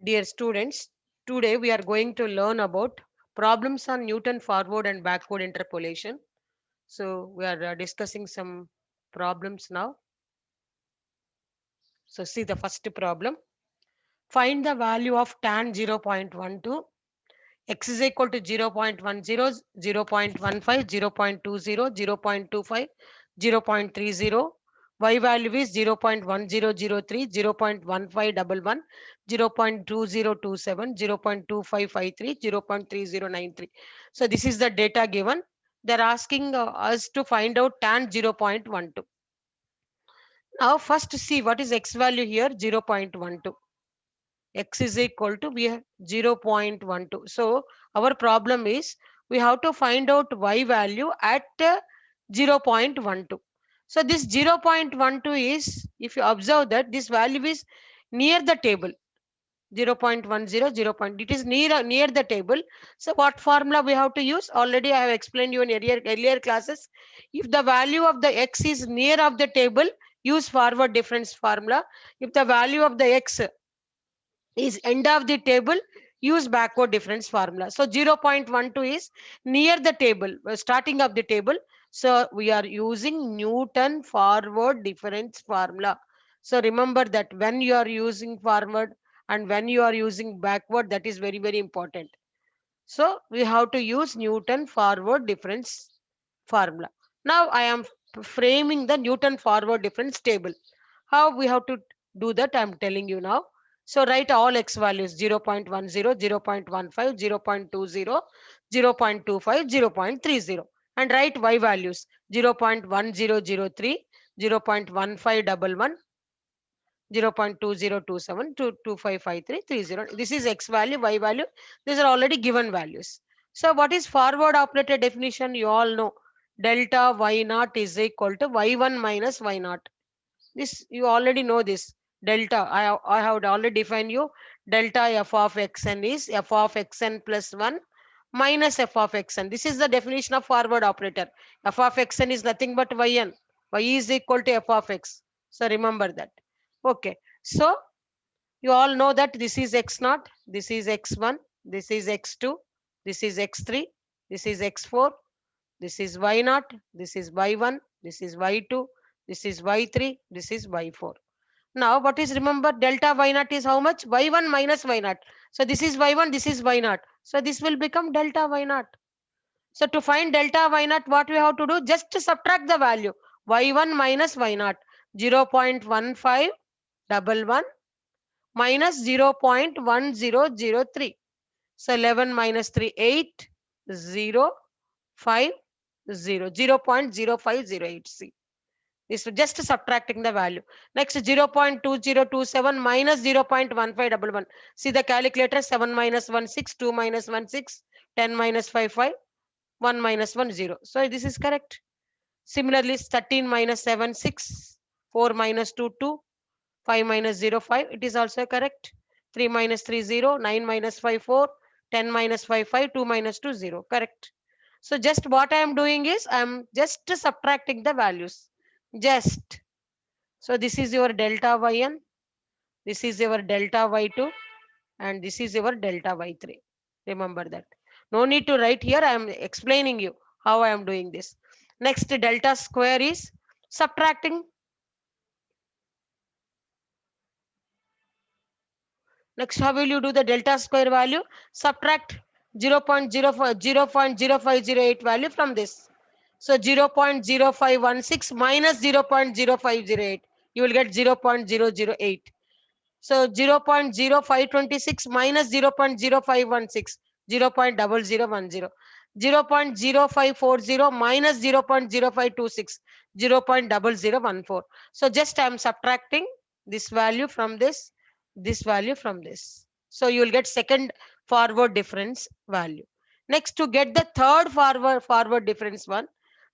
Dear students, today we are going to learn about problems on Newton forward and backward interpolation. So we are discussing some problems now. So see the first problem. Find the value of tan 0.12, x is equal to 0.10, 0.15, 0.20, 0.25, 0.30. Y value is 0.1003, 0.1511, 0.2027, 0.2553, 0.3093. So this is the data given. They're asking us to find out tan 0.12. Now first see what is x value here, 0.12. X is equal to we have 0.12. So our problem is we have to find out y value at 0.12. So this 0.12 is, if you observe that this value is near the table, 0.10, 0. It is near the table. So what formula we have to use? Already I have explained you in earlier classes. If the value of the x is near of the table, use forward difference formula. If the value of the x is end of the table, use backward difference formula. So 0.12 is near the table, starting of the table. So we are using Newton forward difference formula. So remember that when you are using forward and when you are using backward, that is very, very important. So we have to use Newton forward difference formula. Now I am framing the Newton forward difference table. How we have to do that, I'm telling you now. So write all x values 0.10, 0.15, 0.20, 0.25, 0.30, and write y values 0.1003, 0.1511, 0.2027 to 255330. This is x value, y value. These are already given values. So what is forward operator definition? You all know delta y naught is equal to y1 minus y naught. This you already know this. Delta, I have already defined you. Delta f of xn is f of xn plus 1 minus f of xn. This is the definition of forward operator. F of xn is nothing but yn. Y is equal to f of x. So remember that. Okay. So you all know that this is x naught, this is x1, this is x2, this is x3, this is x4, this is y naught, this is y1, this is y2, this is y3, this is y4. Now what is, remember, delta y naught is how much? Y1 minus y naught. So this is y1, this is y naught. So this will become delta y naught. So to find delta y naught, what we have to do? Just to subtract the value. Y1 minus y naught. 0.1511 minus 0.1003. So 11 minus 3, 8, 0, 5, 0, 0.0508. See, this is just subtracting the value. Next 0.2027 minus 0.1511. See the calculator, 7 minus 1, 6, 2 minus 1, 6, 10 minus 5, 5, 1 minus 1, 0. So this is correct. Similarly, 13 minus 7, 6, 4 minus 2, 2, 5 minus 0, 5. It is also correct. 3 minus 3, 0, 9 minus 5, 4, 10 minus 5, 5, 2 minus 2, 0. Correct. So just what I am doing is I am just subtracting the values. Just. So this is your delta yn, this is your delta y2, and this is your delta y3. Remember that. No need to write here. I am explaining you how I am doing this. Next, delta square is subtracting. Next, how will you do the delta square value? Subtract 0.0508 value from this. So 0.0516 minus 0.0508. You will get 0.008. So 0.0526 minus 0.0516, 0.0010. 0.0540 minus 0.0526, 0.0014. So just I am subtracting this value from this value from this. So you will get second forward difference value. Next, to get the third forward difference one,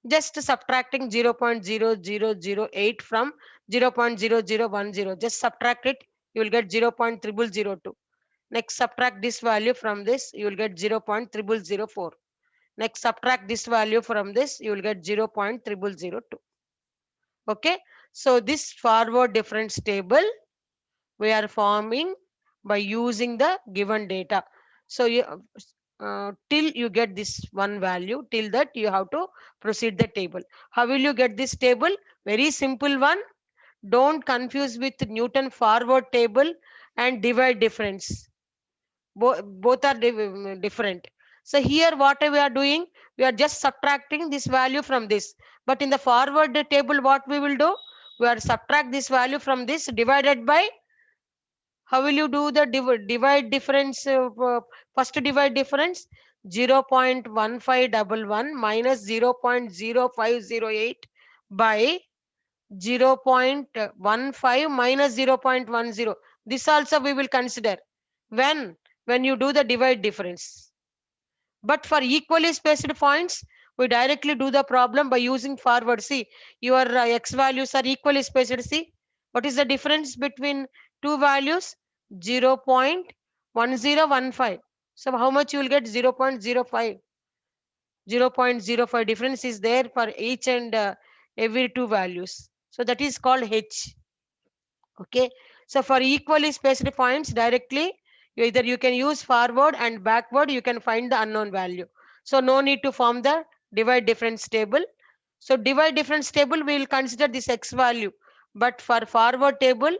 just subtracting 0.0008 from 0.0010. Just subtract it, you will get 0.0002. Next, subtract this value from this, you will get 0.0004. Next, subtract this value from this, you will get 0.0002. Okay, so this forward difference table we are forming by using the given data. So you till you get this one value, till that you have to proceed the table. How will you get this table? Very simple one. Don't confuse with Newton forward table and divide difference. Both are different. So here what we are doing, we are just subtracting this value from this. But in the forward table, what we will do, we are subtract this value from this divided by, how will you do the divide difference? First divide difference, 0.1511 minus 0.0508 by 0.15 minus 0.10. This also we will consider when you do the divide difference. But for equally spaced points, we directly do the problem by using forward. See, your x values are equally spaced. See, what is the difference between two values? 0.1015. So how much you will get? 0.05. 0.05 difference is there for each and every two values. So that is called H. Okay, so for equally spaced points, directly either you can use forward and backward, you can find the unknown value. So no need to form the divide difference table. So divide difference table, we will consider this x value, but for forward table,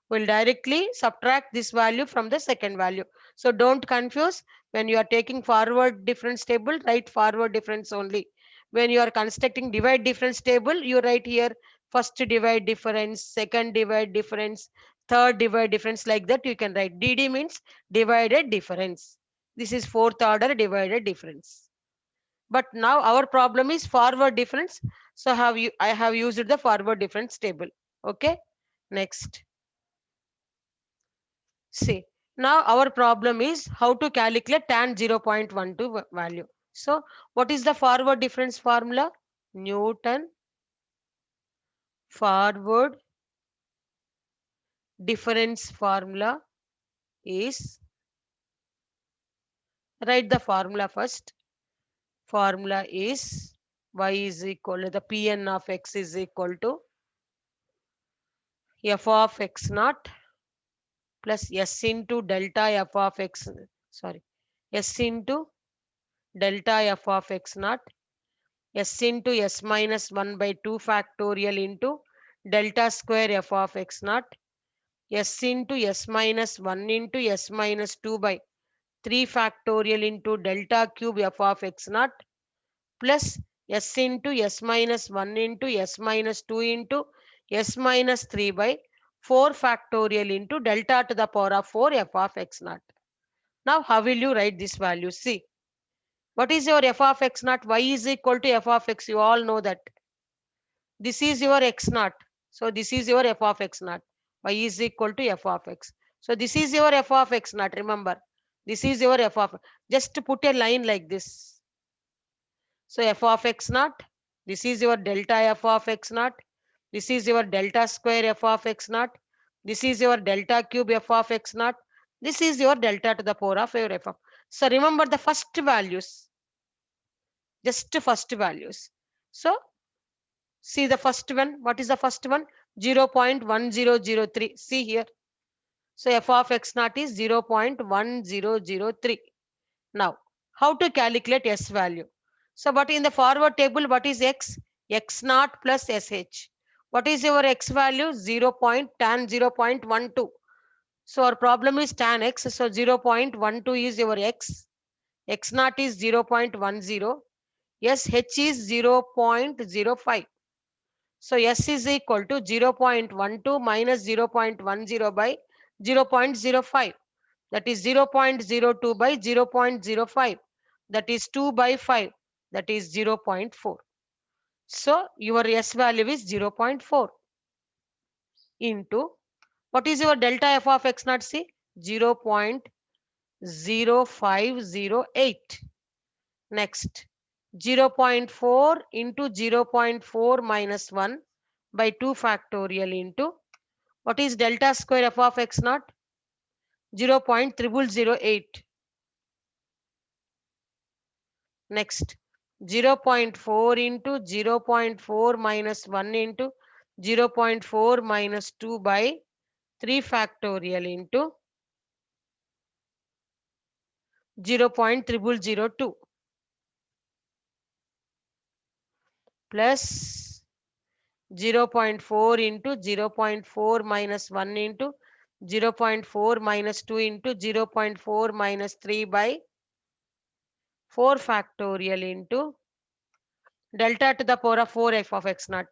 we'll directly subtract this value from the second value. So don't confuse. When you are taking forward difference table, write forward difference only. When you are constructing divide difference table, you write here first divide difference, second divide difference, third divide difference, like that you can write. DD means divided difference. This is fourth order divided difference. But now our problem is forward difference. So I have used the forward difference table. Okay, next. See, now our problem is how to calculate tan 0.12 value. So what is the forward difference formula? Newton forward difference formula is, write the formula first. Formula is y is equal to the Pn of x is equal to f of x naught plus s into delta f of x, sorry, s into delta f of x naught, s into s minus 1 by 2 factorial into delta square f of x naught, s into s minus 1 into s minus 2 by 3 factorial into delta cube f of x naught plus s into s minus 1 into s minus 2 into s minus 3 by 4 factorial into delta to the power of 4 f of x naught. Now how will you write this value? See, what is your f of x naught? Y is equal to f of x. You all know that. This is your x naught. So this is your f of x naught. Y is equal to f of x. So this is your f of x naught. Remember, this is your f of. Just to put a line like this. So f of x naught. This is your delta f of x naught. This is your delta square f of x naught. This is your delta cube f of x naught. This is your delta to the power of your f of. So remember the first values. Just first values. So see the first one. What is the first one? 0.1003. See here. So f of x naught is 0.1003. Now, how to calculate s value? So, but in the forward table, what is x? X naught plus sh. What is your x value? 0.tan 0.12. So, our problem is tan x. So, 0.12 is your x. X naught is 0.10. Sh is 0.05. So S is equal to 0.12 minus 0.10 by 0.05. That is 0.02 by 0.05. That is 2 by 5. That is 0.4. So your S value is 0.4 into, what is your delta f of x naught? See, 0.0508. Next, 0.4 into 0.4 minus 1 by 2 factorial into, what is delta square f of x naught? 0.0008. Next, 0.4 into 0.4 minus 1 into 0.4 minus 2 by 3 factorial into 0.0002 plus 0.4 into 0.4 minus 1 into 0.4 minus 2 into 0.4 minus 3 by 4 factorial into delta to the power of 4 f of x naught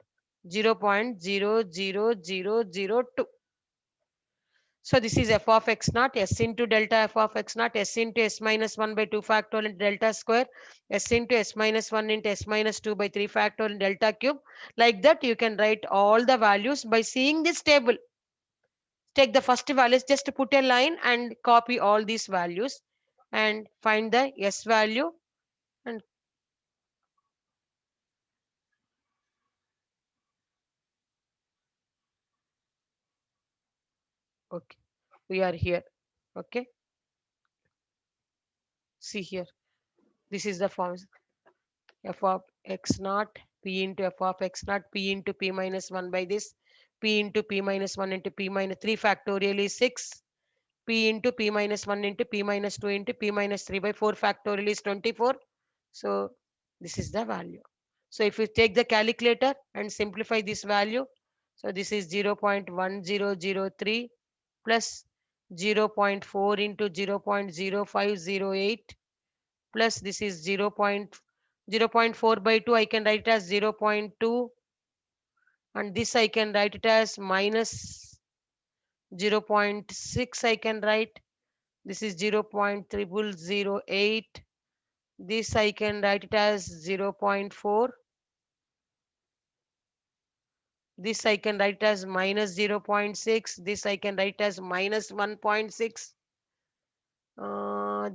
0.00002. So this is f of x naught, s into delta f of x naught, s into s minus 1 by 2 factorial into delta square, s into s minus 1 into s minus 2 by 3 factorial delta cube. Like that, you can write all the values by seeing this table. Take the first values, just put a line and copy all these values and find the s value. And okay, we are here. Okay, see here. This is the form. F of x naught p into f of x naught p into p minus 1 by this p into p minus 1 into p minus 3 factorial is 6, p into p minus 1 into p minus 2 into p minus 3 by 4 factorial is 24. So this is the value. So if you take the calculator and simplify this value, so this is 0.1003 plus 0.4 into 0.0508 plus this is 0.4 by 2, I can write it as 0.2, and this I can write it as minus 0.6, I can write. This is 0.0008. This I can write it as 0.4. This I can write as minus 0.6. This I can write as minus 1.6.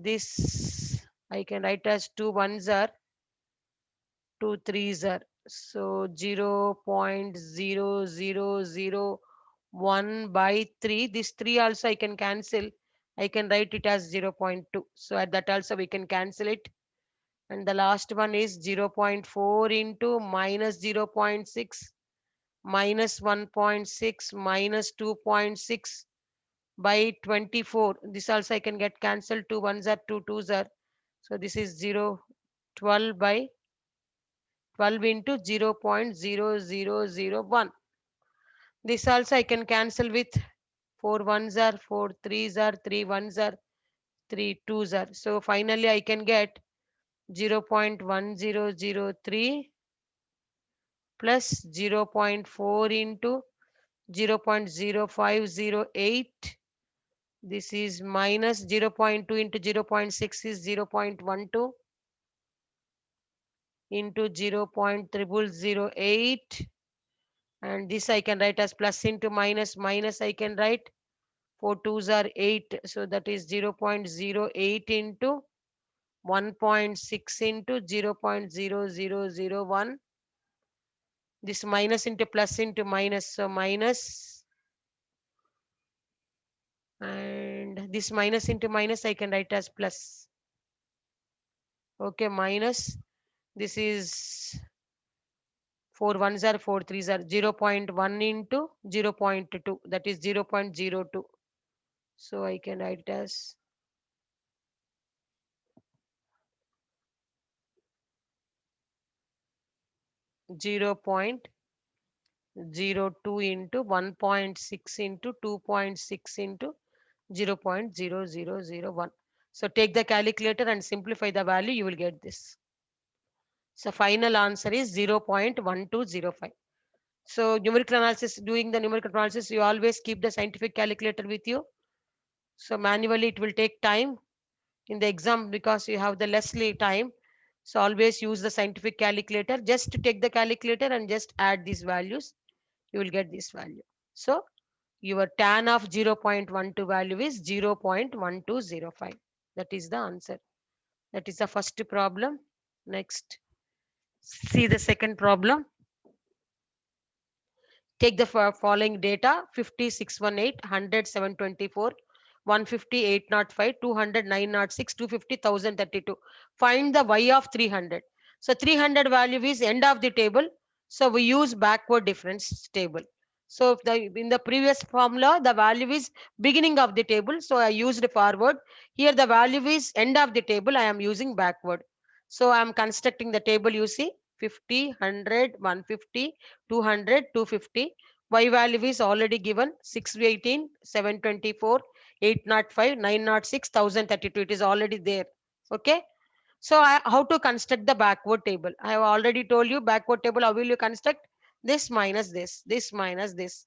This I can write as 2 ones are 2 threes are. So 0.0001 by 3. This 3 also I can cancel. I can write it as 0.2. So at that also we can cancel it. And the last one is 0.4 into minus 0.6 minus 1.6 minus 2.6 by 24. This also I can get cancelled. 2 ones are 2 twos are. So this is 0.12 by 12 into 0.0001. This also I can cancel with 4 ones are 4 threes are 3 ones are 3 twos are. So finally I can get 0.1003 plus 0.4 into 0.0508. This is minus 0.2 into 0.6 is 0.12 into 0.0008. And this I can write as plus into minus, minus I can write 4 twos are 8. So that is 0.08 into 1.6 into 0.0001. This minus into plus into minus. So minus, and this minus into minus I can write as plus. Okay, minus. This is 4 ones are 4 threes are 0.1 into 0.2. That is 0.02. So I can write it as 0.02 into 1.6 into 2.6 into 0.0001. So take the calculator and simplify the value, you will get this. So final answer is 0.1205. So numerical analysis, doing the numerical analysis, you always keep the scientific calculator with you. So manually it will take time in the exam because you have the lessly time. So always use the scientific calculator. Just to take the calculator and just add these values, you will get this value. So your tan of 0.12 value is 0.1205. That is the answer. That is the first problem. Next, see the second problem. Take the following data: 50, 618, 100, 724, 150, 805, 200, 906, 250, 1032. Find the y of 300. So 300 value is end of the table. So we use backward difference table. So if in the previous formula, the value is beginning of the table. So I used forward. Here the value is end of the table. I am using backward. So I am constructing the table. You see 50, 100, 150, 200, 250. Y value is already given 618, 724, 805, 906, 1032. It is already there. Okay. So how to construct the backward table? I have already told you backward table. How will you construct? This minus this minus this.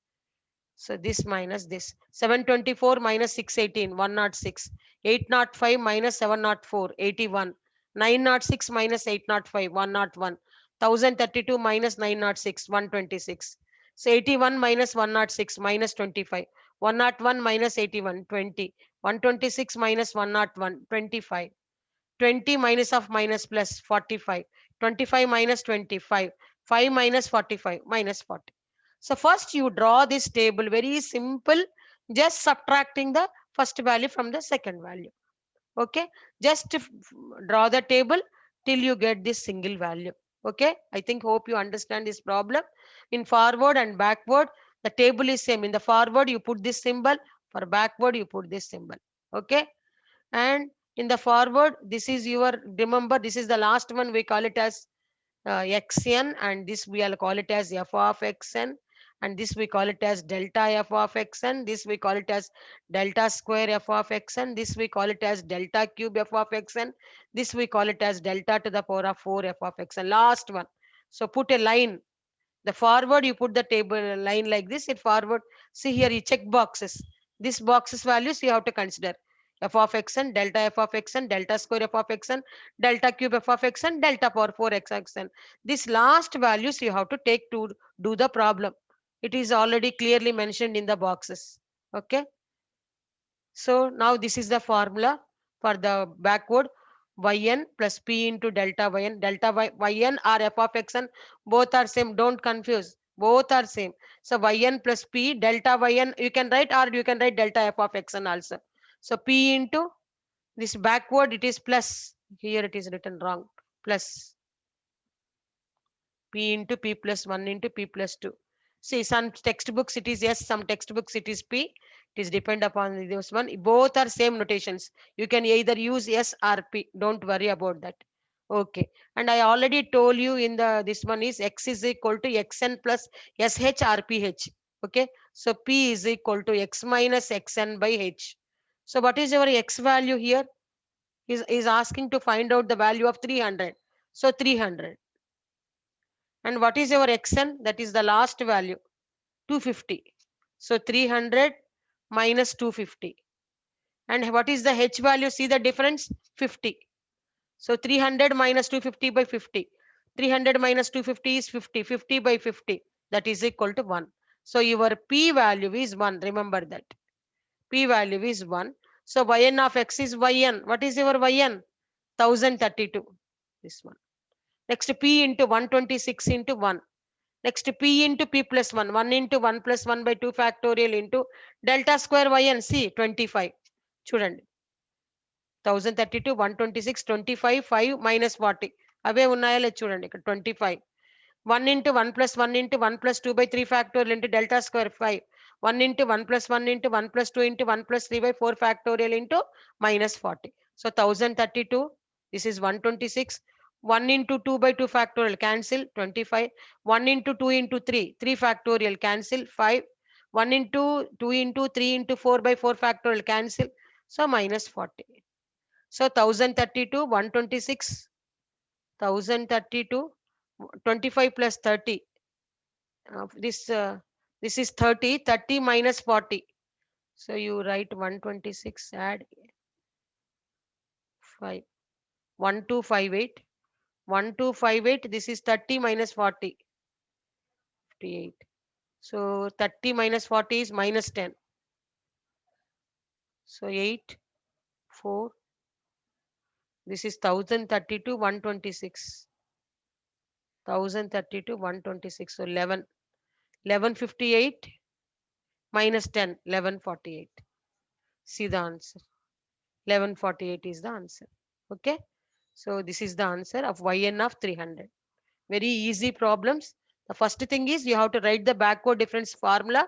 So this minus this. 724 minus 618, 106. 805 minus 704, 81. 906 minus 805, 101. 1032 minus 906, 126. So 81 minus 106 minus 25. 101 minus 81, 20. 126 minus 101, 25. 20 minus of minus plus 45. 25 minus 25. 5 minus 45 minus 40. So first you draw this table, very simple, just subtracting the first value from the second value. Okay, just draw the table till you get this single value. Okay, I think hope you understand this problem. In forward and backward, the table is same. In the forward you put this symbol, for backward you put this symbol. Okay, and in the forward, this is your, remember, this is the last one, we call it as xn, and this we will call it as f of xn, and this we call it as delta f of xn, this we call it as delta square f of xn, this we call it as delta cube f of xn, this we call it as delta to the power of 4 f of xn, last one. So put a line. The forward you put the table line like this, it forward. See here, you check boxes. This boxes values you have to consider: f of xn, delta f of xn, delta square f of xn, delta cube f of xn, delta power 4 x xn. This last values you have to take to do the problem. It is already clearly mentioned in the boxes. Okay. So now this is the formula for the backward: yn plus p into delta yn. Delta yn or f of xn, both are same. Don't confuse. Both are same. So yn plus p delta yn you can write, or you can write delta f of xn also. So p into this backward, it is plus. Here it is written wrong. Plus p into p plus 1 into p plus 2. See, some textbooks it is yes, some textbooks it is p. It is depend upon this one. Both are same notations. You can either use s or p. Don't worry about that. Okay. And I already told you in the this one is x is equal to xn plus sh or ph. Okay. So p is equal to x minus xn by h. So what is your x value here? Is asking to find out the value of 300. So 300. And what is your xn? That is the last value, 250. So 300 minus 250. And what is the h value? See the difference? 50. So 300 minus 250 by 50. 300 minus 250 is 50. 50 by 50. That is equal to 1. So your p value is 1. Remember that. P value is 1. So yn of x is yn. What is your yn? 1032. This one. Next p into 126 into 1. Next p into p plus 1. 1 into 1 plus 1 by 2 factorial into delta square yn. See 25. Chudandi. 1032, 126, 25, 5 minus 40. అవే ఉన్నాయో లేదు చూడండి ఇక్కడ 25. 1 into 1 plus 1 into 1 plus 2 by 3 factorial into delta square 5. 1 into 1 plus 1 into 1 plus 2 into 1 plus 3 by 4 factorial into minus 40. So 1032, this is 126. 1 into 2 by 2 factorial cancel 25. 1 into 2 into 3, 3 factorial cancel 5. 1 into 2 into 3 into 4 by 4 factorial cancel. So minus 40. So 1032, 126, 1032, 25 plus 30. This is 30. 30 minus 40. So you write 126, add 5. 1258. 1258. This is 30 minus 40. 58. So 30 minus 40 is minus 10. So 8, 4. This is 1032, 126. 1032, 126. So 11. 1158 minus 10, 1148. See the answer. 1148 is the answer. Okay. So this is the answer of yn of 300. Very easy problems. The first thing is you have to write the backward difference formula.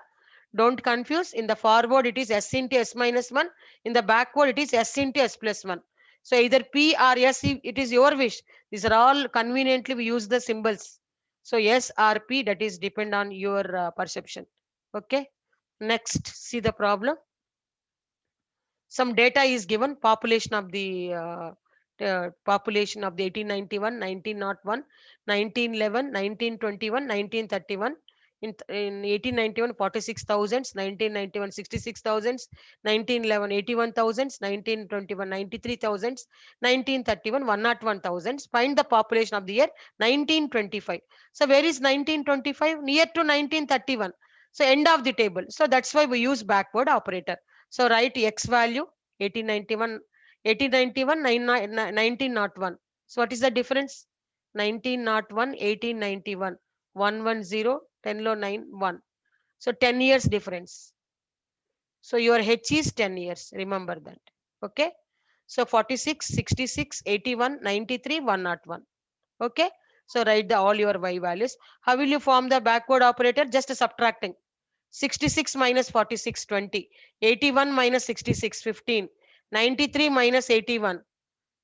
Don't confuse. In the forward, it is S into S minus 1. In the backward, it is S into S plus 1. So either P or S, it is your wish. These are all conveniently we use the symbols. So S or P, that is depend on your perception. Okay. Next, see the problem. Some data is given. Population of the 1891, 1901, 1911, 1921, 1931. In 1891, 46,000, 1991, 66,000, 1911, 81,000, 1921, 93,000, 1931, 101,000. Find the population of the year 1925. So where is 1925? Near to 1931. So end of the table. So that's why we use backward operator. So write X value 1891, 1891, 1901. So what is the difference? 1901, 1891, 110, 10 low 9, 1. So 10 years difference. So your H is 10 years. Remember that. Okay. So 46, 66, 81, 93, 101. Okay. So write the all your Y values. How will you form the backward operator? Just subtracting. 66 minus 46, 20. 81 minus 66, 15. 93 minus 81,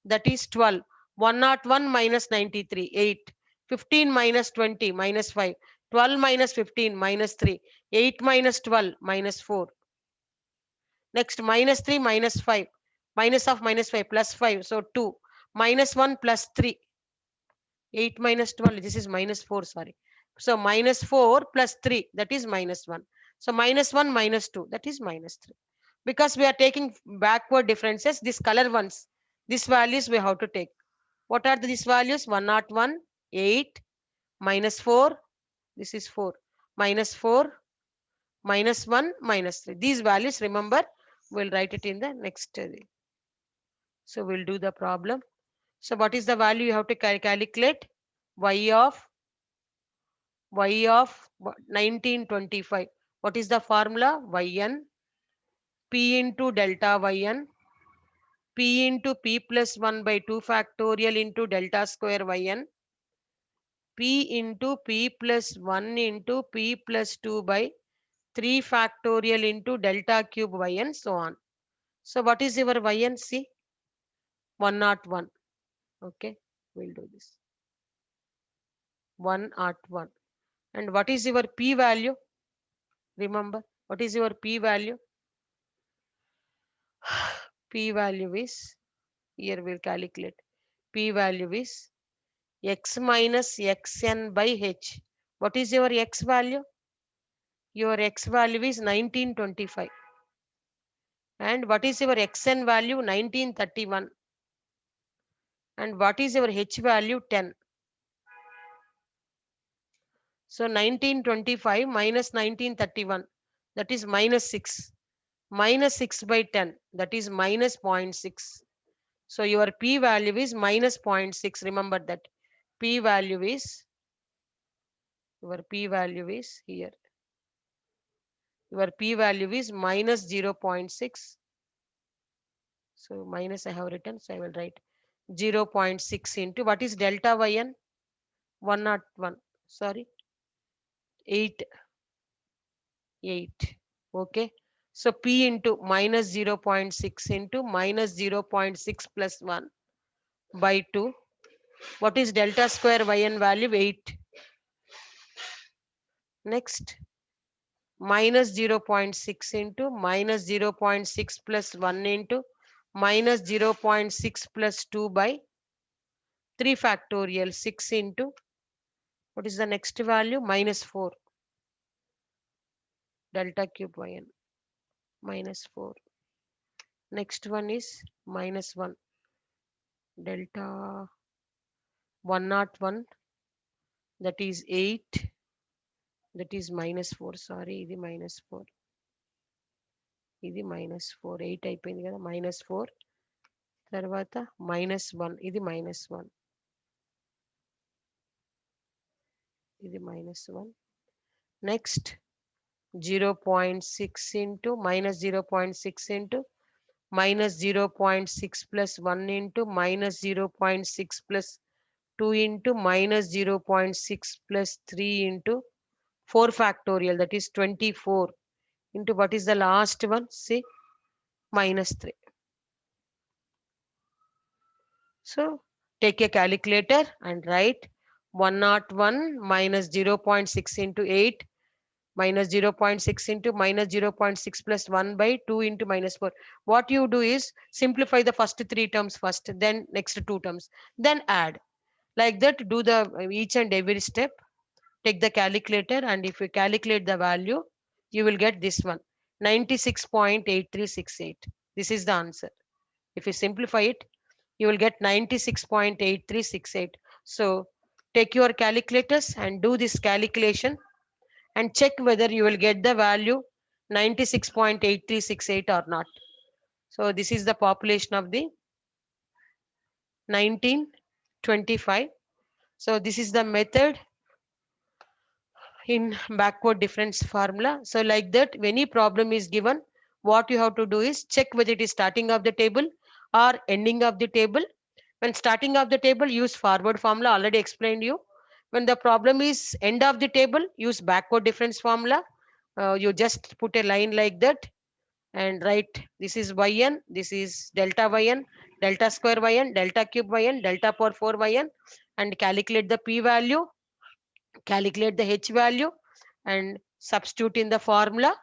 that is 12. 101 minus 93, 8. 15 minus 20, minus 5. 12 minus 15, minus 3. 8 minus 12, minus 4. Next, minus 3, minus 5. Minus of minus 5, plus 5, so 2. Minus 1, plus 3. 8 minus 12, this is minus 4, sorry. So minus 4 plus 3, that is minus 1. So minus 1, minus 2, that is minus 3. Because we are taking backward differences, these color ones, these values we have to take. What are these values? 101, 8, minus 4, this is 4, minus 4, minus 1, minus 3. These values, remember, we'll write it in the next. So we'll do the problem. So what is the value you have to calculate? Y of 1925. What is the formula? Yn P into delta Yn P into P plus 1 by 2 factorial into delta square Yn P into P plus 1 into P plus 2 by 3 factorial into delta cube Yn, so on. So what is your Yn? See, 101. Okay, we'll do this. 101. And what is your P value? Remember, what is your P value? P value is, here we'll calculate. P value is x minus xn by h. What is your x value? Your x value is 1925. And what is your xn value? 1931. And what is your h value? 10. So 1925 minus 1931, that is minus 6. Minus 6 by 10, that is minus 0.6. So your P value is minus 0.6. Remember that. P value is, your P value is here. Your P value is minus 0.6. So minus I have written, so I will write 0.6 into, what is delta Yn? 101. Sorry, 8. Okay. So P into minus 0.6 into minus 0.6 plus 1 by 2. What is delta square Yn value? 8. Next, minus 0.6 into minus 0.6 plus 1 into minus 0.6 plus 2 by 3 factorial 6 into, what is the next value? Minus 4. Delta cube Yn, minus 4. Next one is minus 1. Delta 101, that is 8. That is minus 4. Sorry, ఇది minus 4. ఇది minus 4. 8 అయిపోయింది కదా, minus 4. తర్వాత minus 1. ఇది minus 1. ఇది minus 1. Next, 0.6 into minus 0.6 into minus 0.6 plus 1 into minus 0.6 plus 2 into minus 0.6 plus 3 into 4 factorial, that is 24, into what is the last one? See, minus 3. So take a calculator and write 101 minus 0.6 into 8 minus 0.6 into minus 0.6 plus 1 by 2 into minus 4. What you do is simplify the first three terms first, then next two terms, then add. Like that, do the each and every step. Take the calculator, and if you calculate the value, you will get this one, 96.8368. This is the answer. If you simplify it, you will get 96.8368. So take your calculators and do this calculation and check whether you will get the value 96.8368 or not. So this is the population of the 1925. So this is the method in backward difference formula. So like that, when any problem is given, what you have to do is check whether it is starting of the table or ending of the table. When starting of the table, use forward formula, already explained you. When the problem is end of the table, use backward difference formula. You just put a line like that and write this is yn, this is delta yn, delta square yn, delta cube yn, delta power 4 yn, and calculate the p value, calculate the h value, and substitute in the formula.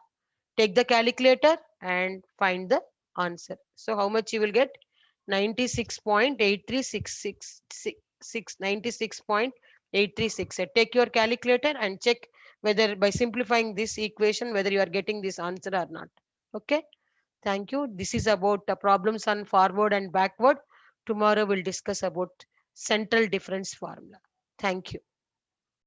Take the calculator and find the answer. So how much you will get? 96.83666, 96.836. Take your calculator and check whether by simplifying this equation whether you are getting this answer or not. Okay, thank you. This is about the problems on forward and backward. Tomorrow we'll discuss about central difference formula. Thank you.